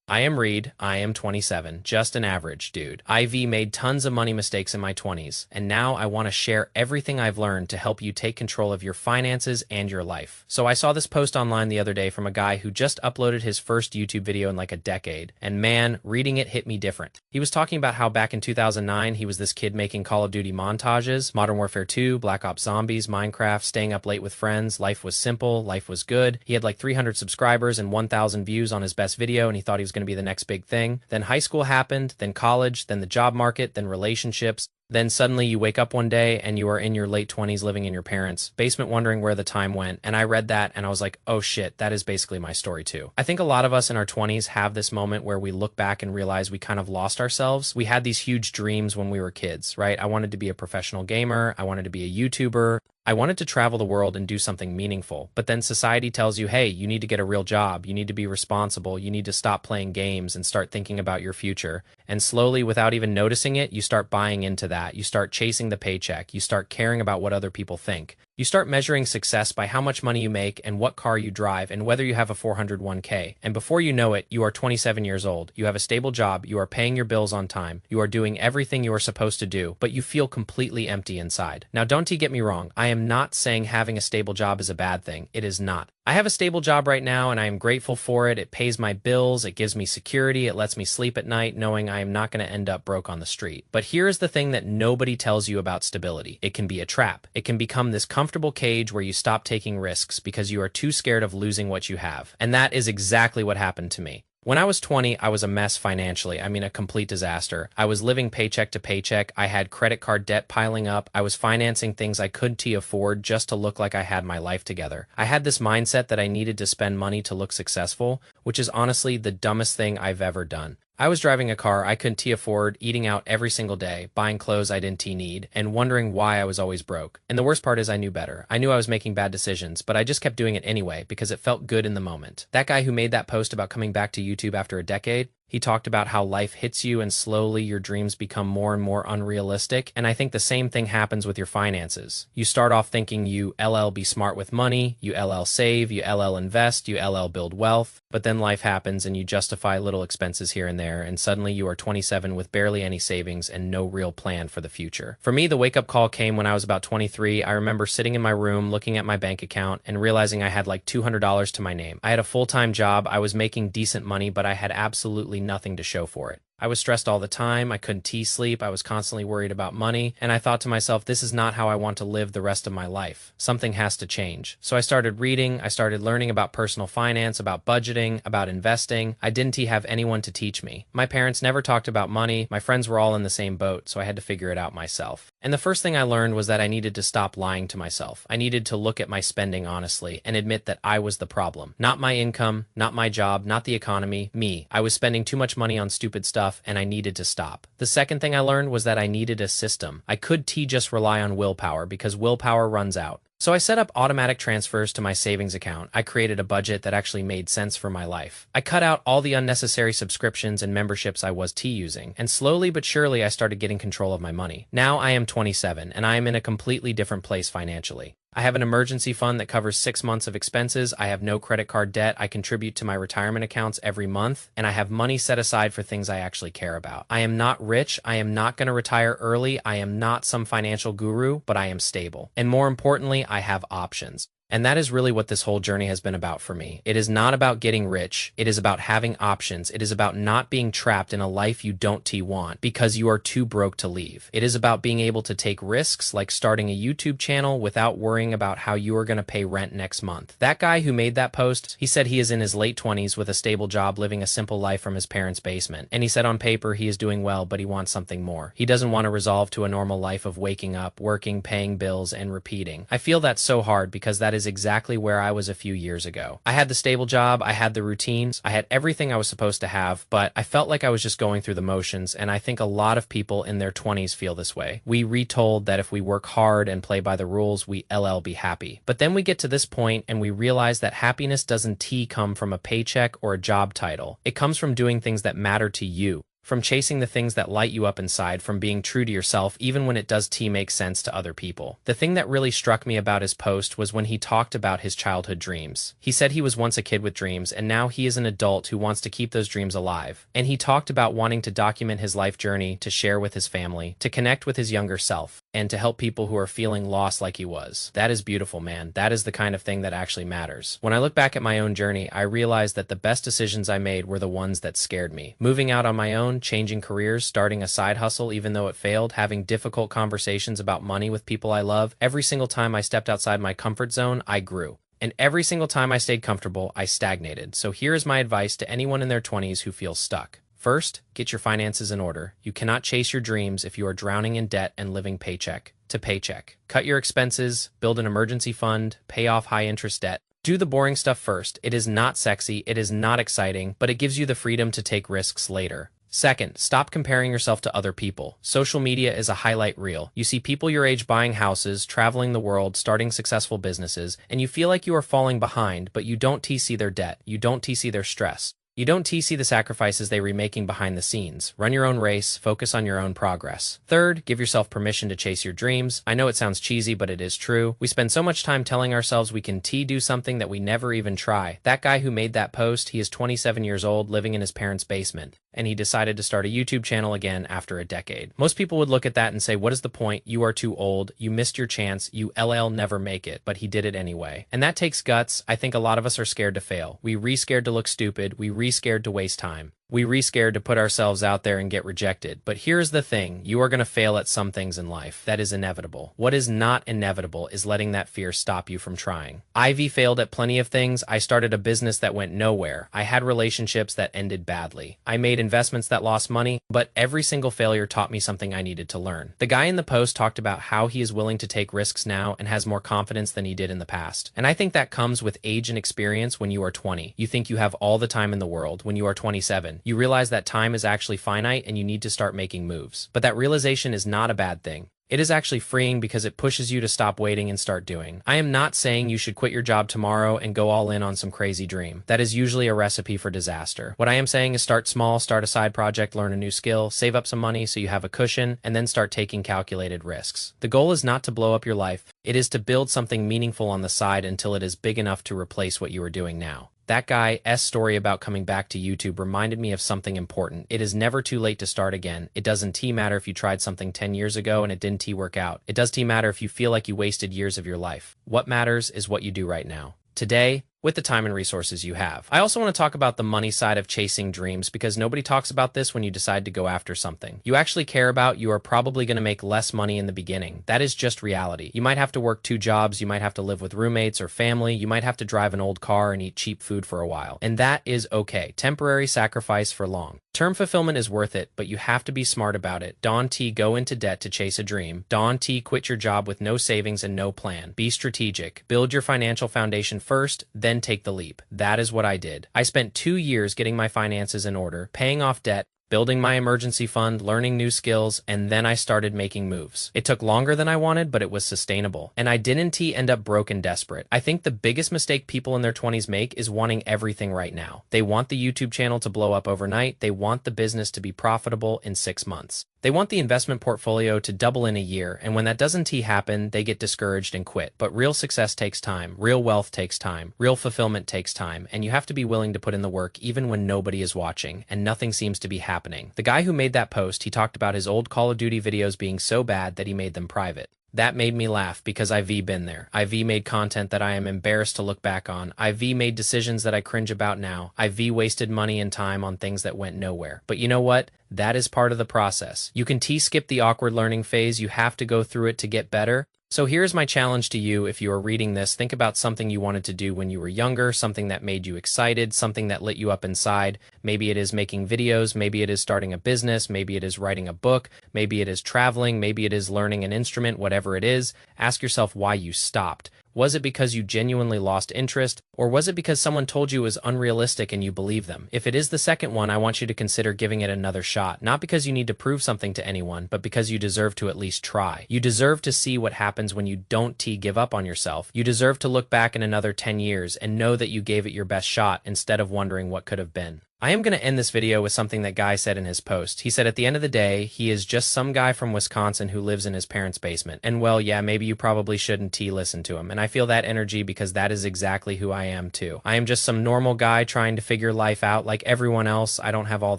I am Reed. I am 27, just an average dude. IV made tons of money mistakes in my 20s, and now I want to share everything I've learned to help you take control of your finances and your life. So I saw this post online the other day from a guy who just uploaded his first YouTube video in like a decade, and man, reading it hit me different. He was talking about how back in 2009, he was this kid making Call of Duty montages, Modern Warfare 2, Black Ops Zombies, Minecraft, staying up late with friends. Life was simple, life was good. He had like 300 subscribers and 1,000 views on his best video, and he thought he was going to be the next big thing. Then high school happened, then college, then the job market, then relationships. Then suddenly you wake up one day and you are in your late 20s living in your parents' basement wondering where the time went. And I read that and I was like, oh shit, that is basically my story too. I think a lot of us in our 20s have this moment where we look back and realize we kind of lost ourselves. We had these huge dreams when we were kids, right? I wanted to be a professional gamer. I wanted to be a YouTuber. I wanted to travel the world and do something meaningful, but then society tells you, hey, you need to get a real job, you need to be responsible, you need to stop playing games and start thinking about your future. And slowly, without even noticing it, you start buying into that. You start chasing the paycheck. You start caring about what other people think. You start measuring success by how much money you make and what car you drive and whether you have a 401k. And before you know it, you are 27 years old. You have a stable job. You are paying your bills on time. You are doing everything you are supposed to do, but you feel completely empty inside. Now, don't get me wrong. I am not saying having a stable job is a bad thing. It is not. I have a stable job right now and I am grateful for it. It pays my bills. It gives me security. It lets me sleep at night knowing I am not going to end up broke on the street. But here is the thing that nobody tells you about stability. It can be a trap. It can become this comfortable cage where you stop taking risks because you are too scared of losing what you have. And that is exactly what happened to me. When I was 20, I was a mess financially. I mean, a complete disaster. I was living paycheck to paycheck. I had credit card debt piling up. I was financing things I couldn't afford just to look like I had my life together. I had this mindset that I needed to spend money to look successful, which is honestly the dumbest thing I've ever done. I was driving a car I couldn't afford, eating out every single day, buying clothes I didn't need, and wondering why I was always broke. And the worst part is I knew better. I knew I was making bad decisions, but I just kept doing it anyway because it felt good in the moment. That guy who made that post about coming back to YouTube after a decade, he talked about how life hits you and slowly your dreams become more and more unrealistic. And I think the same thing happens with your finances. You start off thinking you LL be smart with money, you LL save, you LL invest, you LL build wealth. But then life happens and you justify little expenses here and there. And suddenly you are 27 with barely any savings and no real plan for the future. For me, the wake-up call came when I was about 23. I remember sitting in my room looking at my bank account and realizing I had like $200 to my name. I had a full-time job. I was making decent money, but I had absolutely nothing to show for it. I was stressed all the time. I couldn't sleep. I was constantly worried about money. And I thought to myself, this is not how I want to live the rest of my life. Something has to change. So I started reading. I started learning about personal finance, about budgeting, about investing. I didn't have anyone to teach me. My parents never talked about money. My friends were all in the same boat, so I had to figure it out myself. And the first thing I learned was that I needed to stop lying to myself. I needed to look at my spending honestly and admit that I was the problem. Not my income, not my job, not the economy, me. I was spending too much money on stupid stuff and I needed to stop. The second thing I learned was that I needed a system. I could just rely on willpower because willpower runs out. So I set up automatic transfers to my savings account. I created a budget that actually made sense for my life. I cut out all the unnecessary subscriptions and memberships I was using, and slowly but surely I started getting control of my money. Now I am 27 and I am in a completely different place financially. I have an emergency fund that covers 6 months of expenses. I have no credit card debt. I contribute to my retirement accounts every month, and I have money set aside for things I actually care about. I am not rich. I am not going to retire early. I am not some financial guru, but I am stable. And more importantly, I have options. And that is really what this whole journey has been about for me. It is not about getting rich. It is about having options. It is about not being trapped in a life you don't want because you are too broke to leave. It is about being able to take risks like starting a YouTube channel without worrying about how you are going to pay rent next month. That guy who made that post, he said he is in his late 20s with a stable job living a simple life from his parents' basement. And he said on paper he is doing well, but he wants something more. He doesn't want to resolve to a normal life of waking up, working, paying bills, and repeating. I feel that's so hard because that is exactly where I was a few years ago. I had the stable job, I had the routines, I had everything I was supposed to have, but I felt like I was just going through the motions, and I think a lot of people in their 20s feel this way. We retold that if we work hard and play by the rules, we LL be happy. But then we get to this point and we realize that happiness doesn't come from a paycheck or a job title. It comes from doing things that matter to you. from chasing the things that light you up inside, from being true to yourself even when it does make sense to other people. The thing that really struck me about his post was when he talked about his childhood dreams. He said he was once a kid with dreams, and now he is an adult who wants to keep those dreams alive. And he talked about wanting to document his life journey, to share with his family, to connect with his younger self, and to help people who are feeling lost like he was. That is beautiful, man. That is the kind of thing that actually matters. When I look back at my own journey, I realized that the best decisions I made were the ones that scared me. Moving out on my own, changing careers, starting a side hustle even though it failed, having difficult conversations about money with people I love. Every single time I stepped outside my comfort zone, I grew. And every single time I stayed comfortable, I stagnated. So here is my advice to anyone in their 20s who feels stuck. First, get your finances in order. You cannot chase your dreams if you are drowning in debt and living paycheck to paycheck. Cut your expenses, build an emergency fund, pay off high-interest debt. Do the boring stuff first. It is not sexy, it is not exciting, but it gives you the freedom to take risks later. Second, stop comparing yourself to other people. Social media is a highlight reel. You see people your age buying houses, traveling the world, starting successful businesses, and you feel like you are falling behind, but you don't see their debt. You don't see their stress. You don't see the sacrifices they were making behind the scenes. Run your own race, focus on your own progress. Third, give yourself permission to chase your dreams. I know it sounds cheesy, but it is true. We spend so much time telling ourselves we can do something that we never even try. That guy who made that post, he is 27 years old, living in his parents' basement, and he decided to start a YouTube channel again after a decade. Most people would look at that and say, what is the point? You are too old. You missed your chance. You LL never make it. But he did it anyway. And that takes guts. I think a lot of us are scared to fail. We scared to look stupid. We scared to waste time. We scared to put ourselves out there and get rejected. But here's the thing, you are going to fail at some things in life. That is inevitable. What is not inevitable is letting that fear stop you from trying. Ivy failed at plenty of things. I started a business that went nowhere. I had relationships that ended badly. I made investments that lost money, but every single failure taught me something I needed to learn. The guy in the post talked about how he is willing to take risks now and has more confidence than he did in the past. And I think that comes with age and experience. When you are 20, you think you have all the time in the world. When you are 27, you realize that time is actually finite and you need to start making moves. But that realization is not a bad thing. It is actually freeing because it pushes you to stop waiting and start doing. I am not saying you should quit your job tomorrow and go all in on some crazy dream. That is usually a recipe for disaster. What I am saying is start small, start a side project, learn a new skill, save up some money so you have a cushion, and then start taking calculated risks. The goal is not to blow up your life. It is to build something meaningful on the side until it is big enough to replace what you are doing now. That guy's story about coming back to YouTube reminded me of something important. It is never too late to start again. It doesn't matter if you tried something 10 years ago and it didn't work out. It does matter if you feel like you wasted years of your life. What matters is what you do right now. Today, with the time and resources you have. I also want to talk about the money side of chasing dreams because nobody talks about this when you decide to go after something you actually care about. You are probably going to make less money in the beginning. That is just reality. You might have to work 2 jobs. You might have to live with roommates or family. You might have to drive an old car and eat cheap food for a while. And that is okay. Temporary sacrifice for long-term fulfillment is worth it, but you have to be smart about it. Don T, go into debt to chase a dream. Don T, quit your job with no savings and no plan. Be strategic. Build your financial foundation first, then take the leap. That is what I did. I spent 2 years getting my finances in order, paying off debt, building my emergency fund, learning new skills, and then I started making moves. It took longer than I wanted, but it was sustainable. And I didn't end up broke and desperate. I think the biggest mistake people in their 20s make is wanting everything right now. They want the YouTube channel to blow up overnight. They want the business to be profitable in 6 months. They want the investment portfolio to double in a year, and when that doesn't happen, they get discouraged and quit. But real success takes time, real wealth takes time, real fulfillment takes time, and you have to be willing to put in the work even when nobody is watching and nothing seems to be happening. The guy who made that post, he talked about his old Call of Duty videos being so bad that he made them private. That made me laugh because I've been there. I've made content that I am embarrassed to look back on. I've made decisions that I cringe about now. I've wasted money and time on things that went nowhere. But you know what? That is part of the process. You can skip the awkward learning phase. You have to go through it to get better. So here's my challenge to you. If you are reading this, think about something you wanted to do when you were younger, something that made you excited, something that lit you up inside. Maybe it is making videos, maybe it is starting a business, maybe it is writing a book, maybe it is traveling, maybe it is learning an instrument, whatever it is. Ask yourself why you stopped. Was it because you genuinely lost interest, or was it because someone told you it was unrealistic and you believe them? If it is the second one, I want you to consider giving it another shot, not because you need to prove something to anyone, but because you deserve to at least try. You deserve to see what happens when you don't give up on yourself. You deserve to look back in another 10 years and know that you gave it your best shot instead of wondering what could have been. I am going to end this video with something that Guy said in his post. He said at the end of the day, he is just some guy from Wisconsin who lives in his parents' basement. And well, yeah, maybe you probably shouldn't listen to him. And I feel that energy because that is exactly who I am too. I am just some normal guy trying to figure life out like everyone else. I don't have all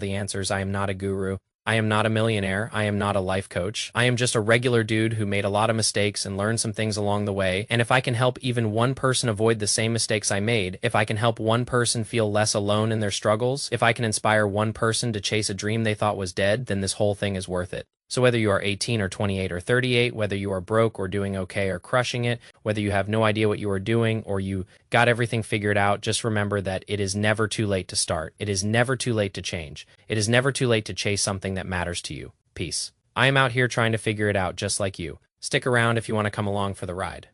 the answers. I am not a guru. I am not a millionaire. I am not a life coach. I am just a regular dude who made a lot of mistakes and learned some things along the way. And if I can help even one person avoid the same mistakes I made, if I can help one person feel less alone in their struggles, if I can inspire one person to chase a dream they thought was dead, then this whole thing is worth it. So whether you are 18 or 28 or 38, whether you are broke or doing okay or crushing it, whether you have no idea what you are doing or you got everything figured out, just remember that it is never too late to start. It is never too late to change. It is never too late to chase something that matters to you. Peace. I am out here trying to figure it out just like you. Stick around if you want to come along for the ride.